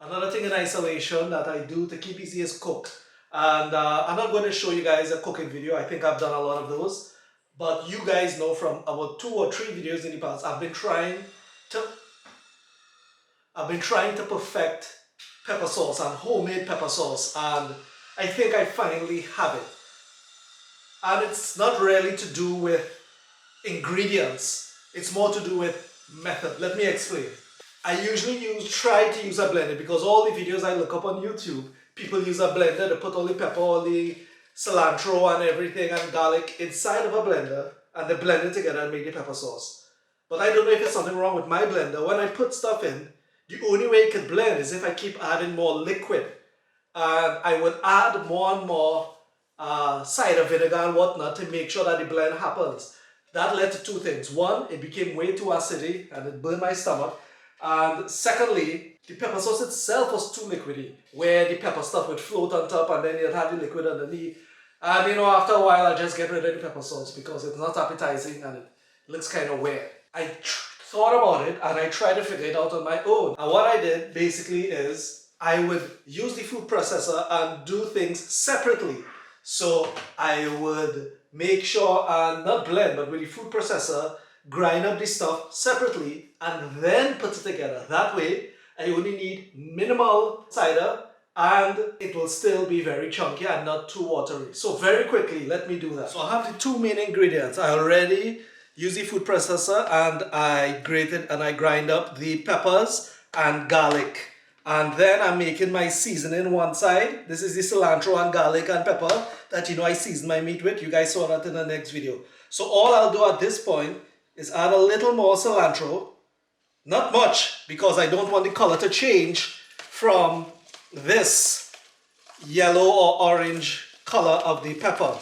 Another thing in isolation that I do to keep easy is cook. And I'm not going to show you guys a cooking video. I think I've done a lot of those. But you guys know from about 2 or 3 videos in the past, I've been trying to perfect pepper sauce and homemade pepper sauce. And I think I finally have it. And it's not really to do with ingredients. It's more to do with method. Let me explain. I usually try to use a blender because all the videos I look up on YouTube, people use a blender to put all the pepper, all the cilantro and everything and garlic inside of a blender and they blend it together and make the pepper sauce. But I don't know if there's something wrong with my blender. When I put stuff in, the only way it could blend is if I keep adding more liquid. And I would add more and more cider vinegar and whatnot to make sure that the blend happens. That led to 2 things. One, it became way too acidic and it burned my stomach. And secondly, the pepper sauce itself was too liquidy, where the pepper stuff would float on top and then you'd have the liquid underneath. And you know, after a while I just get rid of the pepper sauce because it's not appetizing and it looks kind of weird. I thought about it and I tried to figure it out on my own. And what I did basically is I would use the food processor and do things separately. So I would make sure and not blend, but with the food processor, grind up the stuff separately and then put it together. That way, I only need minimal cider and it will still be very chunky and not too watery. So very quickly, let me do that. So I have the 2 main ingredients. I already used the food processor and I grated and I grind up the peppers and garlic. And then I'm making my seasoning one side. This is the cilantro and garlic and pepper that I seasoned my meat with. You guys saw that in the next video. So all I'll do at this point is add a little more cilantro. Not much, because I don't want the color to change from this yellow or orange color of the pepper.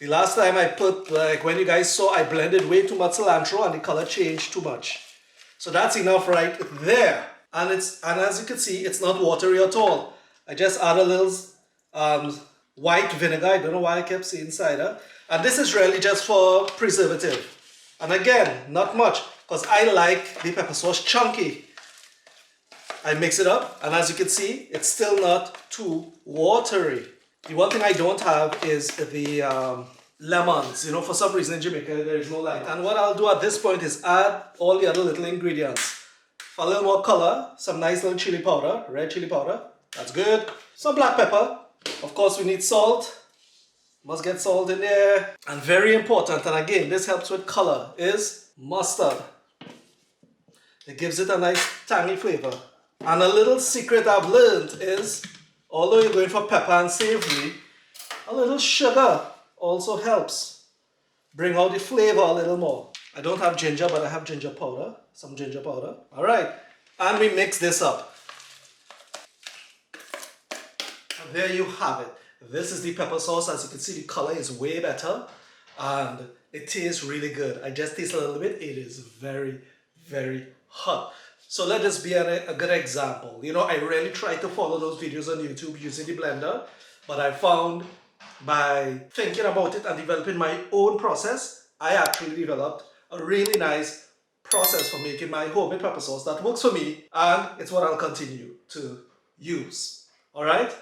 The last time I put, like when you guys saw, I blended way too much cilantro and the color changed too much. So that's enough right there. And as you can see, it's not watery at all. I just add a little white vinegar. I don't know why I kept saying cider. And this is really just for preservative. And again, not much, because I like the pepper sauce chunky. I mix it up, and as you can see, it's still not too watery. The one thing I don't have is the lemons. For some reason in Jamaica, there is no lemon. And what I'll do at this point is add all the other little ingredients. For a little more color, some nice little chili powder, red chili powder. That's good. Some black pepper. Of course, we need salt. Must get salt in there. And very important, and again, this helps with color, is mustard. It gives it a nice tangy flavor. And a little secret I've learned is, although you're going for pepper and savory, a little sugar also helps bring out the flavor a little more. I don't have ginger, but I have ginger powder. Some ginger powder. Alright. And we mix this up. And there you have it. This is the pepper sauce. As you can see, the color is way better and it tastes really good. I just taste a little bit. It is very, very hot. So let this be a good example. I really try to follow those videos on YouTube using the blender, but I found by thinking about it and developing my own process, I actually developed a really nice process for making my homemade pepper sauce that works for me, and it's what I'll continue to use. Alright?